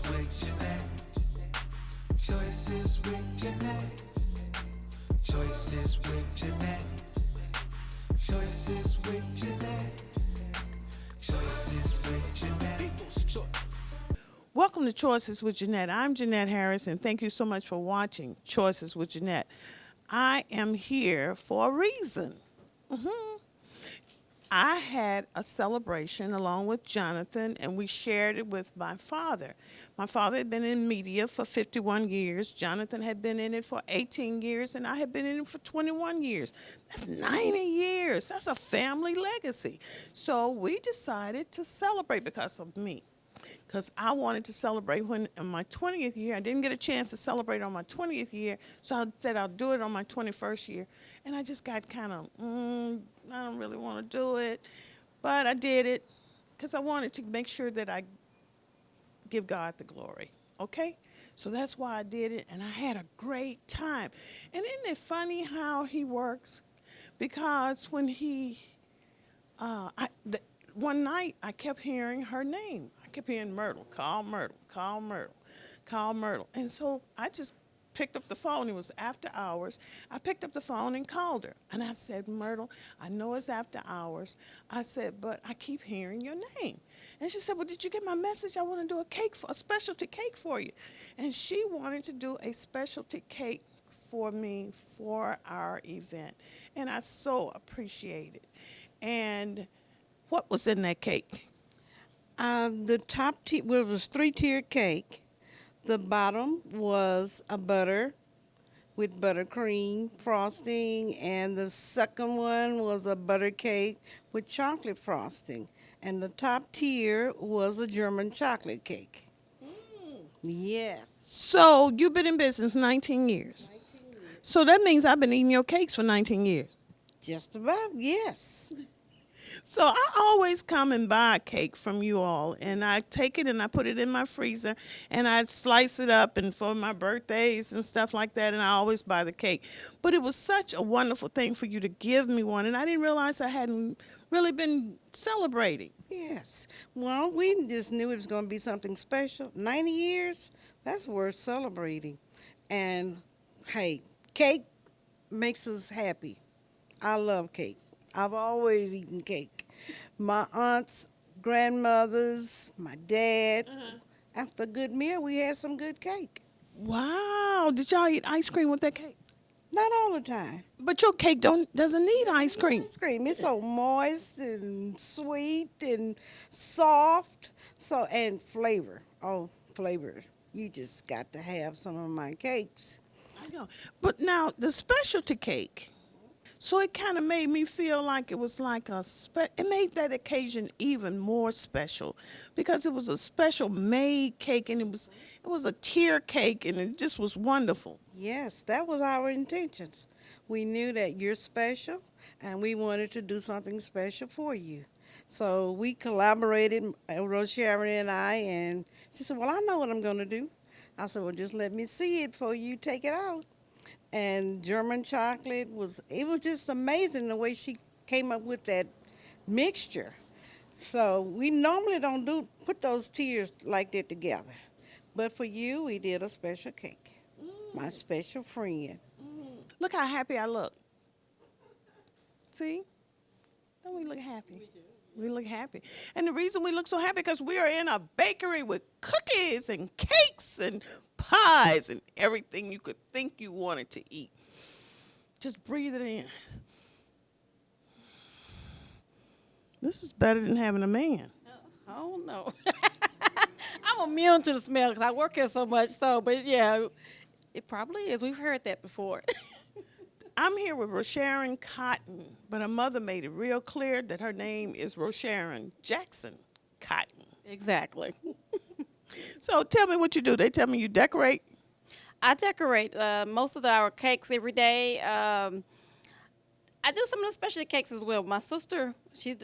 with Jeanette. Choices with Jeanette. Choices with Jeanette. Choices with Jeanette. Choices with Jeanette. Welcome to Choices with Jeanette. I'm Jeanette Harris, and thank you so much for watching Choices with Jeanette. I am here for a reason. I had a celebration along with Jonathan, and we shared it with my father. My father had been in media for 51 years. Jonathan had been in it for 18 years, and I had been in it for 21 years. That's 90 years. That's a family legacy. So we decided to celebrate because of me. Because I wanted to celebrate when in my 20th year. I didn't get a chance to celebrate on my 20th year, so I said I'll do it on my 21st year. And I just got kind of, I don't really want to do it. But I did it because I wanted to make sure that I give God the glory, okay? So that's why I did it, and I had a great time. And isn't it funny how he works? Because when one night I kept hearing her name. I kept hearing Myrtle, call Myrtle, call Myrtle, call Myrtle. And so I just picked up the phone. It was after hours. I picked up the phone and called her. And I said, Myrtle, I know it's after hours. I said, but I keep hearing your name. And she said, well, did you get my message? I want to do a specialty cake for you. And she wanted to do a specialty cake for me for our event. And I so appreciate it. And what was in that cake? The top tier, well, it was 3-tiered cake. The bottom was a butter with buttercream frosting, and the second one was a butter cake with chocolate frosting. And the top tier was a German chocolate cake. Yes. So you've been in business 19 years. 19 years. So that means I've been eating your cakes for 19 years. Just about, yes. So I always come and buy a cake from you all, and I take it and I put it in my freezer, and I slice it up and for my birthdays and stuff like that, and I always buy the cake. But it was such a wonderful thing for you to give me one, and I didn't realize I hadn't really been celebrating. Yes. Well, we just knew it was going to be something special. 90 years, that's worth celebrating. And, hey, cake makes us happy. I love cake. I've always eaten cake. My aunts, grandmothers, my dad. After a good meal, we had some good cake. Wow. Did y'all eat ice cream with that cake? Not all the time. But your cake doesn't need ice cream. Ice cream, it's so moist and sweet and soft. So, and flavor. Oh, flavor. You just got to have some of my cakes. I know. But now, the specialty cake, so it kind of made me feel like it was like it made that occasion even more special because it was a special made cake, and it was a tier cake, and it just was wonderful. Yes, that was our intentions. We knew that you're special, and we wanted to do something special for you. So we collaborated, Rosharon and I, and she said, well, I know what I'm going to do. I said, well, just let me see it before you take it out. And German chocolate was just amazing the way she came up with that mixture. So we normally don't put those tiers like that together. But for you, we did a special cake. My special friend. Look how happy I look. See? Don't we look happy? We do. We look happy. And the reason we look so happy because we are in a bakery with cookies and cakes and pies and everything you could think you wanted to eat. Just breathe it in. This is better than having a man. Oh, no. I'm immune to the smell because I work here so much. So, but yeah, it probably is. We've heard that before. I'm here with Rosharon Cotton, but her mother made it real clear that her name is Rosharon Jackson Cotton. Exactly. So tell me what you do. They tell me you decorate. I decorate most of our cakes every day. I do some of the specialty cakes as well. My sister, she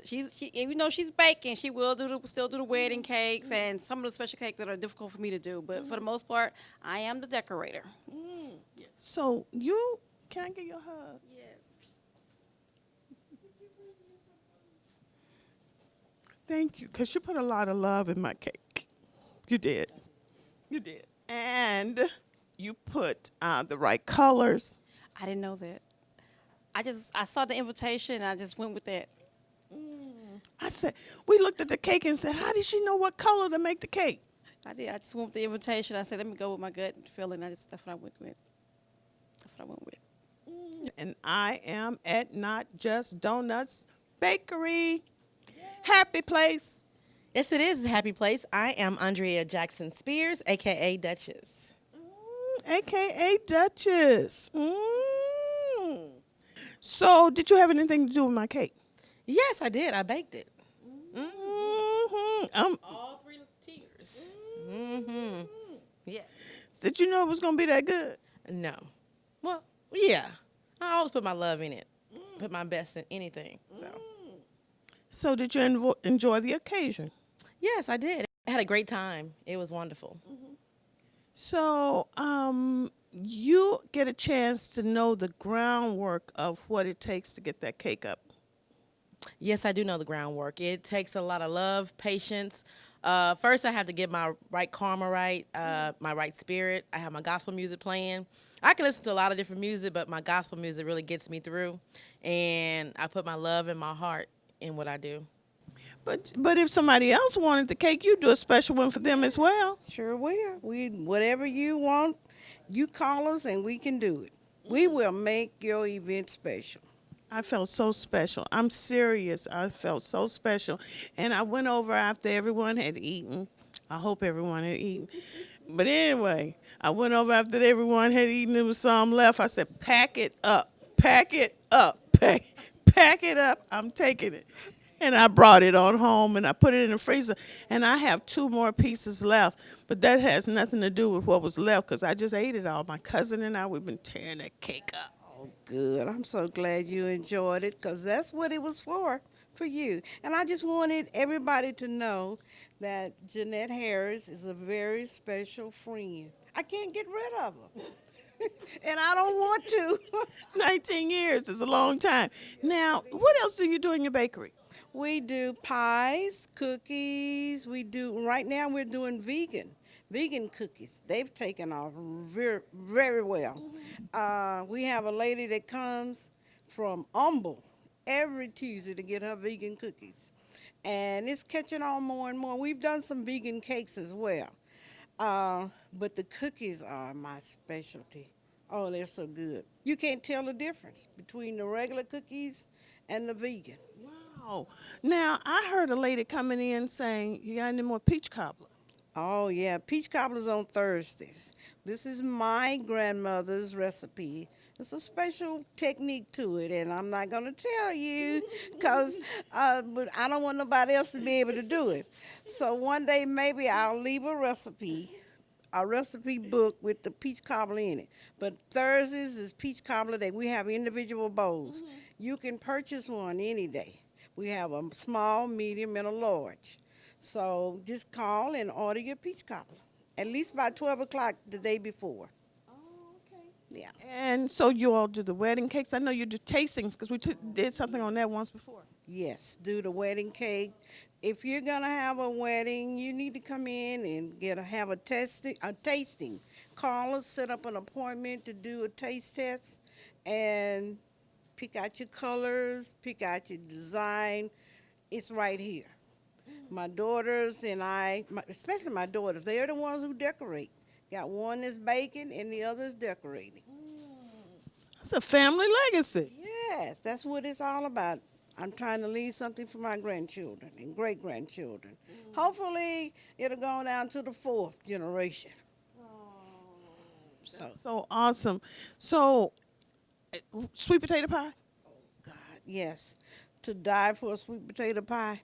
even though she's baking, she will still do the wedding cakes and some of the special cakes that are difficult for me to do. But for the most part, I am the decorator. So can I give you a hug? Yes. Thank you, because you put a lot of love in my cake. You did. You did. And you put the right colors. I didn't know that. I saw the invitation and I just went with that. I said, we looked at the cake and said, how did she know what color to make the cake? I did. I just went with the invitation. I said, let me go with my gut feeling. That's what I went with. That's what I went with. And I am at Not Just Donuts Bakery. Happy place. Yes, it is a happy place. I am Andrea Jackson Spears, aka Duchess. AKA Duchess. So, did you have anything to do with my cake? Yes, I did. I baked it. All 3 tiers. Yeah. Did you know it was going to be that good? No. Well, yeah. I always put my love in it. Put my best in anything. So, did you enjoy the occasion? Yes, I did. I had a great time. It was wonderful. So, you get a chance to know the groundwork of what it takes to get that cake up. Yes, I do know the groundwork. It takes a lot of love, patience. First, I have to get my right karma right, my right spirit. I have my gospel music playing. I can listen to a lot of different music, but my gospel music really gets me through. And I put my love and my heart in what I do. But if somebody else wanted the cake, you do a special one for them as well. Sure will. Whatever you want, you call us and we can do it. We will make your event special. I felt so special. I'm serious. I felt so special. And I went over after everyone had eaten. I hope everyone had eaten. But anyway, I went over after everyone had eaten. There was some left. I said, pack it up. Pack it up. Pack it up. I'm taking it. And I brought it on home and I put it in the freezer. And I have 2 more pieces left. But that has nothing to do with what was left because I just ate it all. My cousin and I, we've been tearing that cake up. Oh, good. I'm so glad you enjoyed it because that's what it was for you. And I just wanted everybody to know that Jeanette Harris is a very special friend. I can't get rid of her. And I don't want to. 19 years is a long time. Now, what else do you do in your bakery? We do pies, cookies. Right now we're doing vegan cookies. They've taken off very, very well. We have a lady that comes from Humble every Tuesday to get her vegan cookies. And it's catching on more and more. We've done some vegan cakes as well. But the cookies are my specialty. Oh, they're so good. You can't tell the difference between the regular cookies and the vegan. Wow. Now, I heard a lady coming in saying, you got any more peach cobbler? Oh, yeah. Peach cobbler's on Thursdays. This is my grandmother's recipe. It's a special technique to it, and I'm not going to tell you because but I don't want nobody else to be able to do it. So one day maybe I'll leave a recipe book with the peach cobbler in it. But Thursdays is peach cobbler day. We have individual bowls. You can purchase one any day. We have a small, medium, and a large. So just call and order your peach cobbler, at least by 12 o'clock the day before. Oh, okay. Yeah. And so you all do the wedding cakes? I know you do tastings because we did something on that once before. Yes, do the wedding cake. If you're gonna have a wedding, you need to come in and have a tasting. Call us, set up an appointment to do a taste test, and pick out your colors, pick out your design. It's right here. My daughters and especially my daughters, they're the ones who decorate. Got one that's baking and the other's decorating. That's a family legacy. Yes, that's what it's all about. I'm trying to leave something for my grandchildren and great-grandchildren. Hopefully, it'll go down to the 4th generation. So awesome. So, sweet potato pie? God, yes. To die for a sweet potato pie.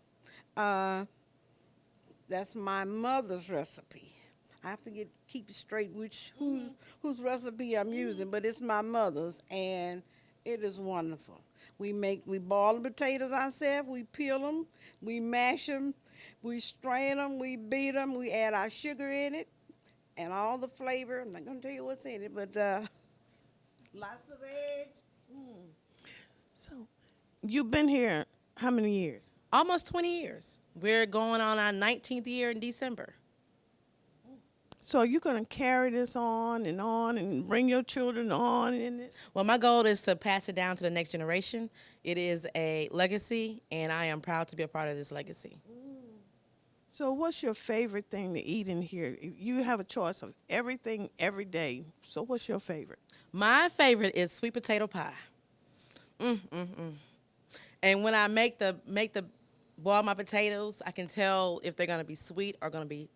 That's my mother's recipe. I have to keep it straight whose recipe I'm using, but it's my mother's, and it is wonderful. We boil the potatoes ourselves, we peel them, we mash them, we strain them, we beat them, we add our sugar in it, and all the flavor. I'm not going to tell you what's in it, but lots of eggs. So, you've been here how many years? Almost 20 years. We're going on our 19th year in December. So you're going to carry this on and bring your children on in it? Well, my goal is to pass it down to the next generation. It is a legacy, and I am proud to be a part of this legacy. So what's your favorite thing to eat in here? You have a choice of everything every day. So what's your favorite? My favorite is sweet potato pie. And when I boil my potatoes, I can tell if they're going to be sweet or going to be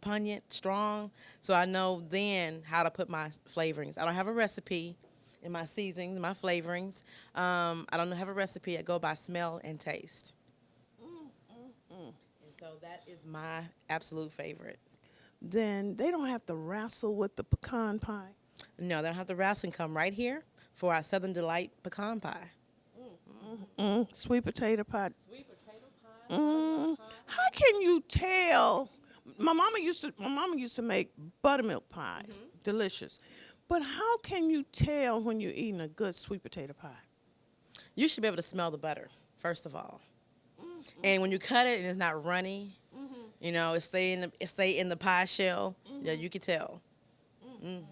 pungent, strong. So I know then how to put my flavorings. I don't have a recipe in my seasonings, my flavorings. I don't have a recipe. I go by smell and taste. And so that is my absolute favorite. Then they don't have to wrestle with the pecan pie. No, they don't have to wrestle and come right here for our Southern Delight pecan pie. Sweet potato pie. Sweet potato pie. How can you tell? My mama used to make buttermilk pies, delicious. But how can you tell when you're eating a good sweet potato pie? You should be able to smell the butter, first of all. And when you cut it and it's not runny, you know, it stay in the pie shell. Yeah, you can tell. And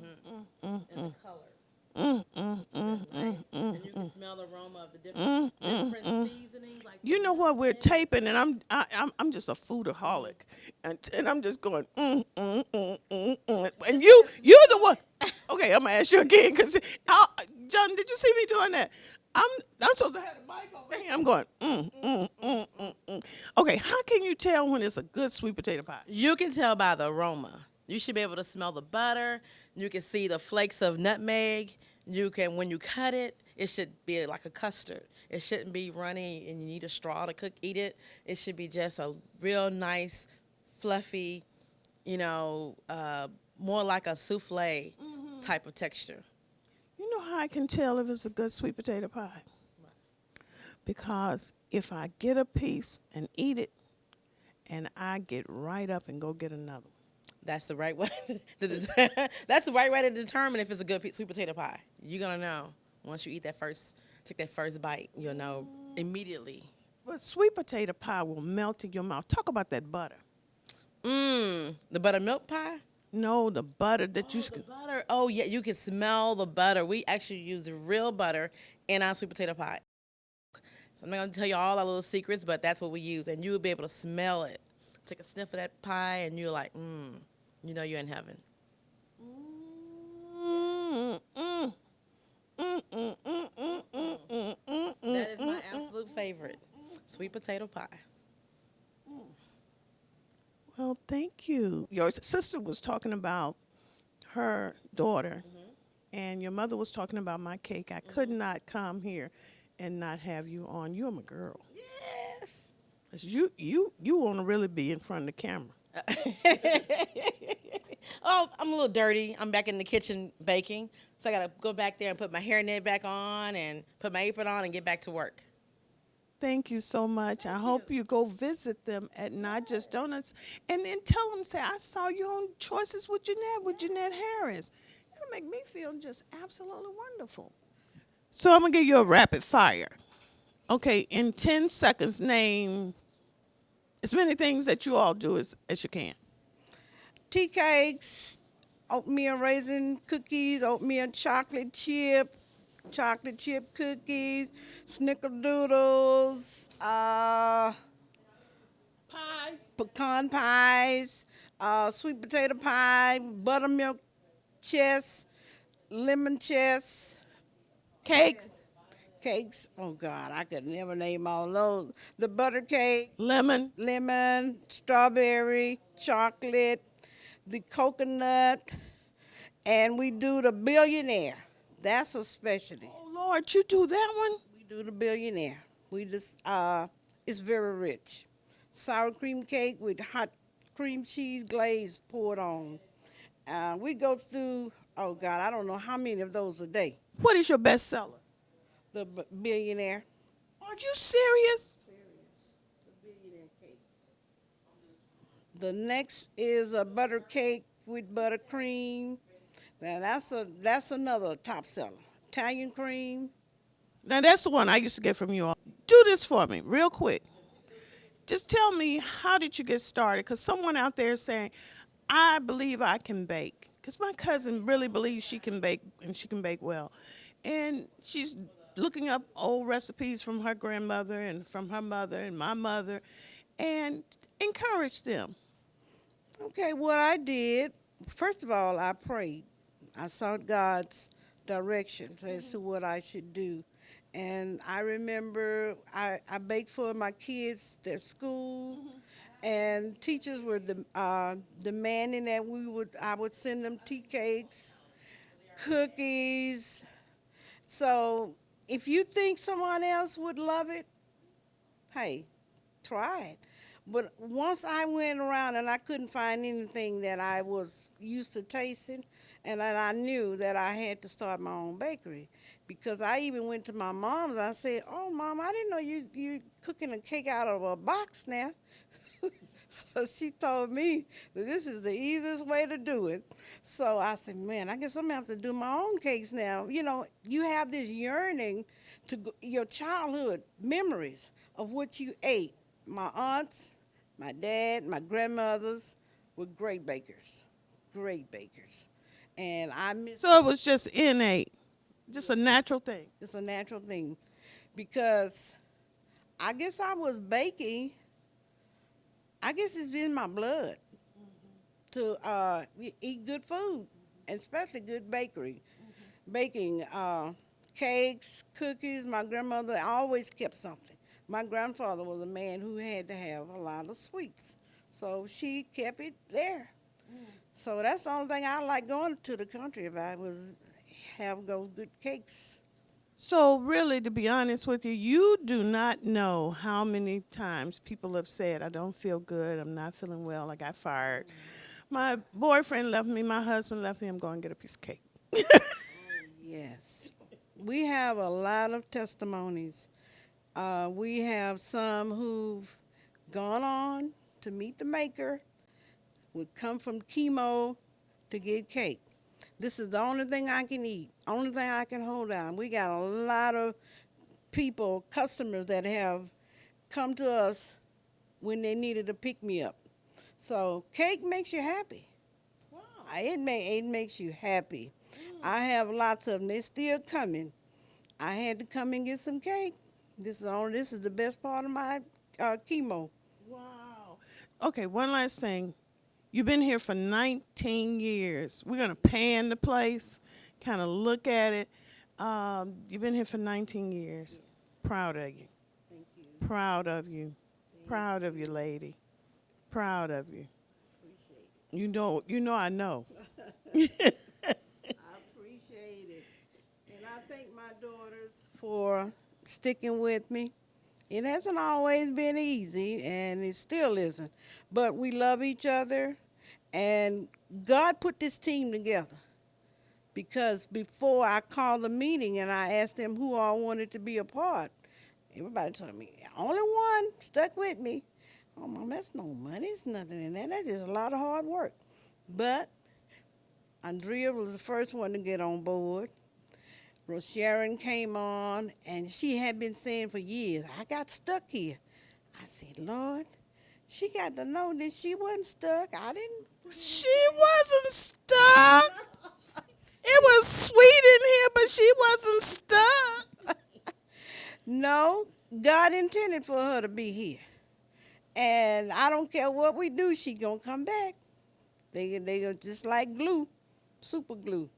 the color. And you can smell the aroma of the different seasonings. Like You know what? We're taping, and I'm just a foodaholic, and I'm just going and you're the one. Okay, I'm gonna ask you again, because John, did you see me doing that? I'm supposed to have the mic over here. I'm going Okay, how can you tell when it's a good sweet potato pie? You can tell by the aroma. You should be able to smell the butter. You can see the flakes of nutmeg. When you cut it, it should be like a custard. It shouldn't be runny and you need a straw to eat it. It should be just a real nice, fluffy, more like a souffle type of texture. You know how I can tell if it's a good sweet potato pie? Because if I get a piece and eat it, and I get right up and go get another one. That's the right way. That's the right way to determine if it's a good sweet potato pie. You're gonna know once you take that first bite. You'll know immediately. But sweet potato pie will melt in your mouth. Talk about that butter. The buttermilk pie. No, the butter that you. The butter. Oh yeah, you can smell the butter. We actually use real butter in our sweet potato pie. So I'm not gonna tell you all our little secrets, but that's what we use, and you'll be able to smell it. Take a sniff of that pie, and you're like, you know you're in heaven. That is my absolute favorite, sweet potato pie. Well, thank you. Your sister was talking about her daughter, and your mother was talking about my cake. I could not come here and not have you on. You're my girl. Yes. 'Cause you want to really be in front of the camera. Oh, I'm a little dirty. I'm back in the kitchen baking, so I gotta go back there and put my hairnet back on and put my apron on and get back to work. Thank you so much. I hope you go visit them at Not Just Donuts, and then tell them, say, I saw you on Choices with Jeanette Harris. It'll make me feel just absolutely wonderful. So I'm going to give you a rapid fire. Okay, in 10 seconds, name as many things that you all do as you can. Tea cakes, oatmeal raisin cookies, oatmeal chocolate chip cookies, snickerdoodles, pecan pies, sweet potato pie, buttermilk chess, lemon chess, cakes. Oh God, I could never name all those. The butter cake, lemon, strawberry, chocolate, the coconut, and we do the billionaire. That's a specialty. Oh, Lord, you do that one? We do the billionaire. We just, it's very rich. Sour cream cake with hot cream cheese glaze poured on. We go through, oh God, I don't know how many of those a day. What is your best seller? The billionaire. Are you serious? The billionaire cake. The next is a butter cake with buttercream. Now that's another top seller. Italian cream. Now, that's the one I used to get from you all. Do this for me real quick. Just tell me, how did you get started? Because someone out there is saying, I believe I can bake because my cousin really believes she can bake and she can bake well. And she's looking up old recipes from her grandmother and from her mother and my mother and encourage them. Okay, what I did, first of all, I prayed. I sought God's directions as to what I should do. And I remember I baked for my kids, their school, and teachers were demanding that I would send them tea cakes, cookies. So if you think someone else would love it, hey, try it. But once I went around and I couldn't find anything that I was used to tasting, and then I knew that I had to start my own bakery. Because I even went to my mom's, I said, "Oh, Mom, I didn't know you cooking a cake out of a box now." So she told me that this is the easiest way to do it. So I said, man, I guess I'm going to have to do my own cakes now. You know, you have this yearning to your childhood memories of what you ate. My aunts, my dad, my grandmothers were great bakers, great bakers. And I miss So it was just innate, just a natural thing. it's a natural thing because I guess I was baking. I guess it's in my blood to eat good food, and especially good baking cakes, cookies. My grandmother always kept something. My grandfather was a man who had to have a lot of sweets, so she kept it there. So that's the only thing I like going to the country if I was have those good cakes. So really, to be honest with you, you do not know how many times people have said, I don't feel good, I'm not feeling well, I got fired. My boyfriend left me, my husband left me, I'm going to get a piece of cake. Yes, we have a lot of testimonies. We have some who've gone on to meet the maker, would come from chemo to get cake. This is the only thing I can eat, only thing I can hold down. We got a lot of people, customers that have come to us when they needed a pick-me-up. So cake makes you happy. Wow. It makes you happy. I have lots of them. They're still coming. I had to come and get some cake. This is the best part of my chemo. Wow. Okay, one last thing. You've been here for 19 years. We're going to pan the place, kind of look at it. You've been here for 19 years. Proud of you. Thank you. Proud of you. Proud of you, lady. Proud of you. Appreciate it. You know I know. I appreciate it. And I thank my daughters for sticking with me. It hasn't always been easy, and it still isn't. But we love each other, and God put this team together. Because before I called the meeting and I asked them who all wanted to be a part, everybody told me, only one stuck with me. Oh, Mom, that's no money. It's nothing in that. That's just a lot of hard work. But Andrea was the first one to get on board. Rosharon came on, and she had been saying for years, I got stuck here. I said, Lord, she got to know that she wasn't stuck. I didn't. She wasn't stuck. It was sweet in here, but she wasn't stuck. No, God intended for her to be here. And I don't care what we do, she going to come back. They are just like glue, super glue.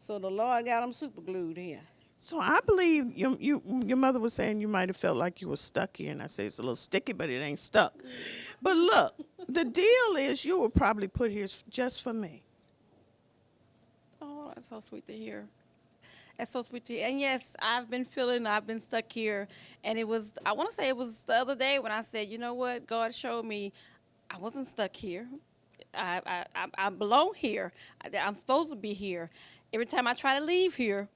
So the Lord got them super glued here. So I believe your mother was saying you might have felt like you were stuck here, and I say it's a little sticky, but it ain't stuck. But look, the deal is you were probably put here just for me. Oh, that's so sweet to hear. That's so sweet to hear. And yes, I've been stuck here. And I want to say it was the other day when I said, you know what? God showed me I wasn't stuck here. I belong here. I'm supposed to be here. Every time I try to leave here,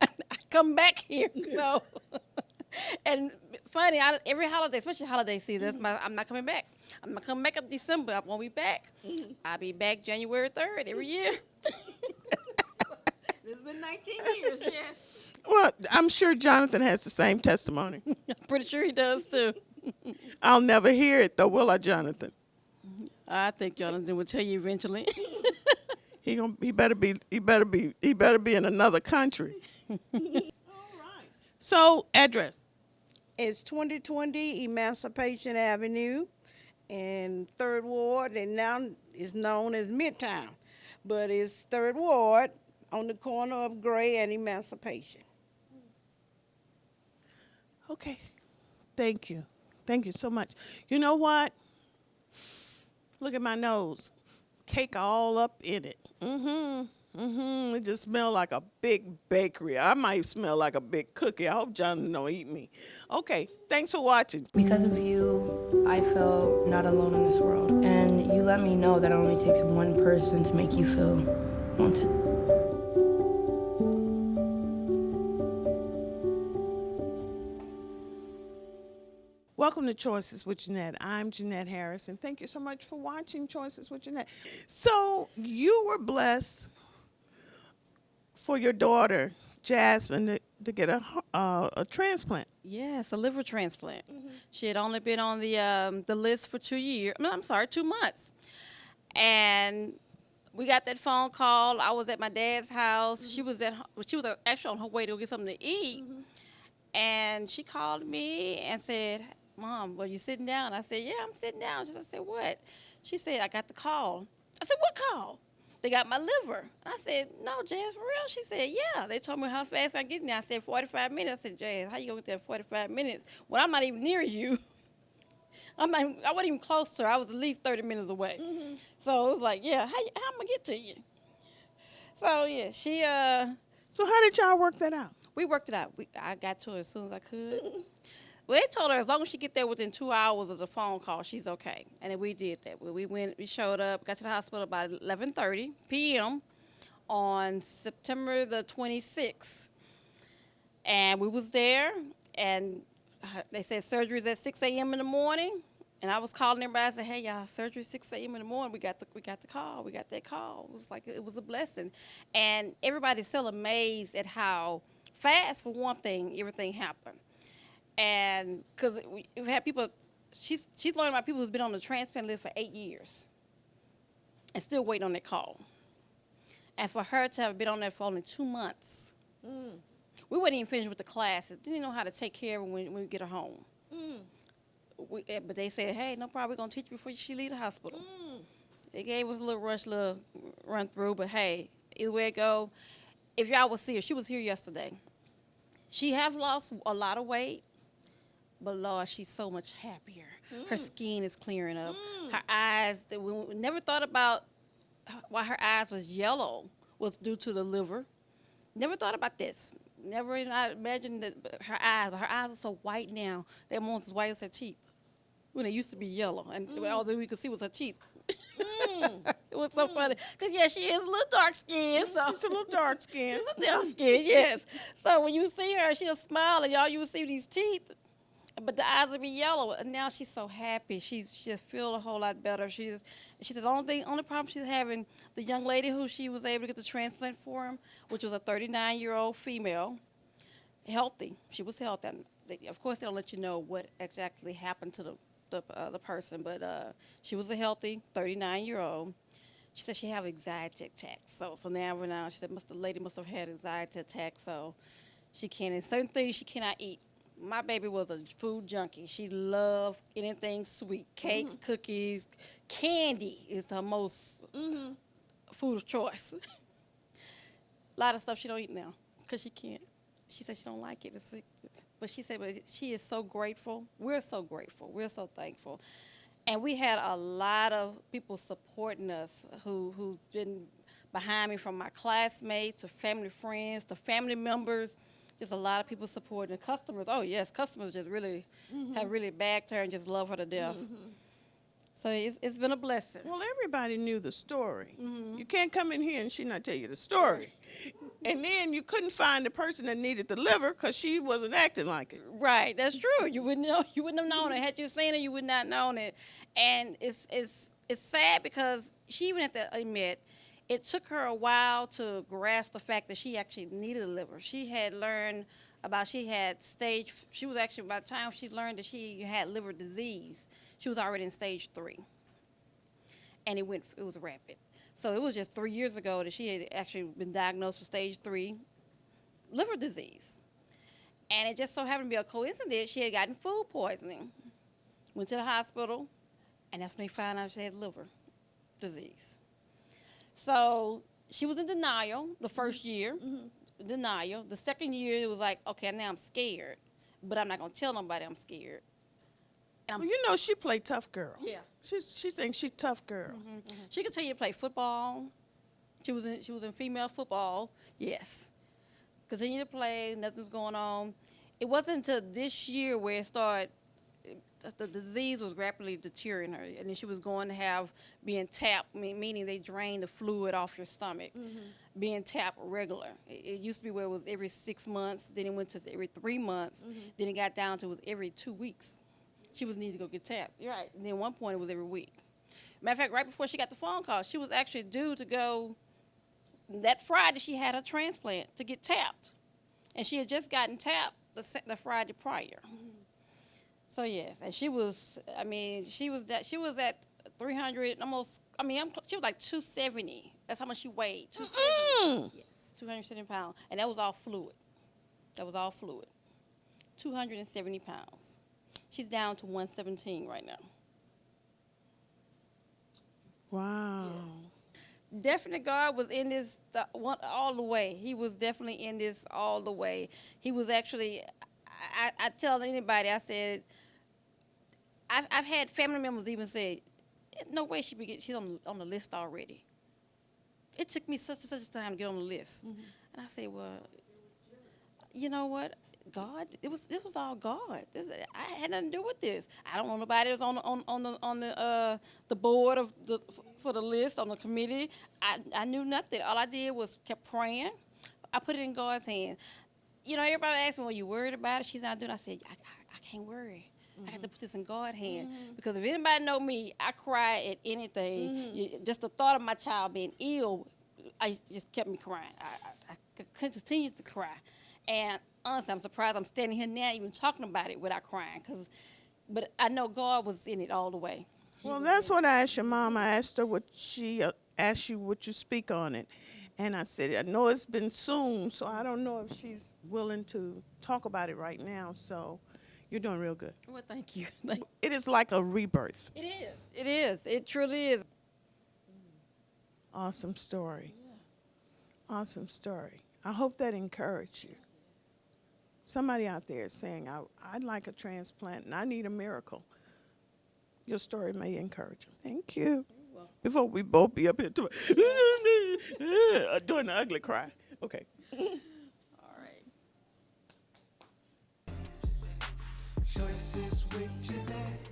I come back here. So, and funny, every holiday, especially holiday season, I'm not coming back. I'm not coming back up December. I'm going to be back. I'll be back January 3rd every year. It's been 19 years, yeah. Well, I'm sure Jonathan has the same testimony. I'm pretty sure he does too. I'll never hear it, though, will I, Jonathan? I think Jonathan will tell you eventually. He better be in another country. All right. So address. It's 2020 Emancipation Avenue in 3rd Ward, and now it's known as Midtown. But it's 3rd Ward on the corner of Gray and Emancipation. Okay. Thank you. Thank you so much. You know what? Look at my nose. Cake all up in it. It just smells like a big bakery. I might smell like a big cookie. I hope Jonathan don't eat me. Okay. Thanks for watching. Because of you, I feel not alone in this world. And you let me know that it only takes one person to make you feel wanted. Welcome to Choices with Jeanette. I'm Jeanette Harris, and thank you so much for watching Choices with Jeanette. So you were blessed for your daughter, Jasmine, to get a transplant. Yes, a liver transplant. She had only been on the list for 2 years. No, I'm sorry, 2 months. And we got that phone call. I was at my dad's house. She was actually on her way to get something to eat. And she called me and said, "Mom, were you sitting down?" I said, "Yeah, I'm sitting down." I said, "What?" She said, "I got the call." I said, "What call?" "They got my liver." I said, "No, Jazz, for real?" She said, "Yeah." They told me how fast I get in there. I said, 45 minutes. I said, "Jazz, how you going to get there in 45 minutes when I'm not even near you?" I wasn't even close to her. I was at least 30 minutes away. So it was like, yeah, how I'm going to get to you? So, yeah, So how did y'all work that out? we worked it out. I got to her as soon as I could. Well, they told her as long as she get there within 2 hours of the phone call, she's okay. And then we did that. We showed up, got to the hospital about 11:30 p.m. on September the 26th. And we was there, and they said surgery's at 6 a.m. in the morning. And I was calling everybody. I said, "Hey, y'all, surgery at 6 a.m. in the morning. We got the call. We got that call." It was like it was a blessing. And everybody's still amazed at how fast, for one thing, everything happened. And because we've had people, she's learning about people who's been on the transplant list for 8 years and still waiting on that call. And for her to have been on there for only 2 months, we wasn't even finished with the classes. Didn't even know how to take care of her when we get her home. But they said, "Hey, no problem. We're going to teach you before she leave the hospital." They gave us a little run through, but hey, either way it go, if y'all will see her, she was here yesterday. She have lost a lot of weight, but Lord, she's so much happier. Her skin is clearing up. Her eyes, we never thought about why her eyes was yellow was due to the liver. Never thought about this. Never imagined that her eyes are so white now. They're almost as white as her teeth. When they used to be yellow, and all that we could see was her teeth. It was so funny. Because, yeah, she is a little dark-skinned. So. She's a little dark-skinned. She's a little dark-skinned, yes. So when you see her, she'll smile, and you will see these teeth, but the eyes will be yellow. And now she's so happy. She just feels a whole lot better. She said the only problem she's having, the young lady who she was able to get the transplant for him, which was a 39-year-old female, healthy. She was healthy. And of course, they don't let you know what exactly happened to the person, but she was a healthy 39-year-old. She said she had anxiety attacks. So now she said the lady must have had anxiety attacks, so she can't. And certain things she cannot eat. My baby was a food junkie. She loved anything sweet, cakes, cookies, candy is her most food of choice. A lot of stuff she don't eat now because she can't. She said she don't like it. But she said, but she is so grateful. We're so grateful. We're so thankful. And we had a lot of people supporting us who's been behind me, from my classmates to family friends to family members. Just a lot of people supporting. Customers, oh yes, customers just really have really backed her and just love her to death. So it's been a blessing. Well, everybody knew the story. You can't come in here and she not tell you the story. And then you couldn't find the person that needed the liver because she wasn't acting like it. Right, that's true. You wouldn't know. You wouldn't have known it. Had you seen it, you would not known it. And it's sad because she even had to admit it took her a while to grasp the fact that she actually needed a liver. She had learned about she was actually, by the time she learned that she had liver disease, she was already in stage 3. and it was rapid. So it was just 3 years ago that she had actually been diagnosed with stage 3 liver disease. And it just so happened to be a coincidence. She had gotten food poisoning, went to the hospital, and that's when they found out she had liver disease. So she was in denial the first year, denial. The second year, it was like, okay, now I'm scared, but I'm not going to tell nobody I'm scared. And Well, you know, she played tough girl. Yeah. She thinks she's tough girl. She continued to play football. She was in female football. Yes. Continued to play. Nothing was going on. It wasn't until this year where it started. The disease was rapidly deteriorating her, and then she was going to have being tapped, meaning they drain the fluid off your stomach, being tapped regular. It used to be where it was every 6 months, then it went to every 3 months, then it got down to it was every 2 weeks. She was needed to go get tapped. You're right. And then at one point it was every week. Matter of fact, right before she got the phone call, she was actually due to go. That Friday she had her transplant to get tapped, and she had just gotten tapped the Friday prior. So yes, and she was at 300 almost. She was like 270. That's how much she weighed. 270. Yes, 270 pounds, and that was all fluid. 270 pounds. She's down to 117 right now. Wow. Definitely God was in this all the way. He was definitely in this all the way. He was actually, I tell anybody, I said, I've had family members even say, there's no way she's on the list already. It took me such and such a time to get on the list. And I said, well, you know what? God, it was all God. I had nothing to do with this. I don't know nobody that was on the board for the list, on the committee. I knew nothing. All I did was kept praying. I put it in God's hands. You know, everybody asked me, "Well, you worried about it?" She's not doing it. I said, I can't worry. I have to put this in God's hands. Because if anybody know me, I cry at anything. Just the thought of my child being ill, I just kept me crying. I continue to cry. And honestly, I'm surprised I'm standing here now even talking about it without crying. But I know God was in it all the way. Well, that's what I asked your mom. I asked her would she asked you would you speak on it. And I said, I know it's been soon, so I don't know if she's willing to talk about it right now. So you're doing real good. Well, thank you. It is like a rebirth. It is. It is. It truly is. Awesome story. Awesome story. I hope that encouraged you. Somebody out there is saying, I'd like a transplant and I need a miracle. Your story may encourage them. Thank you. Before we both be up here doing the ugly cry. Okay. All right. Choices with Jeanette.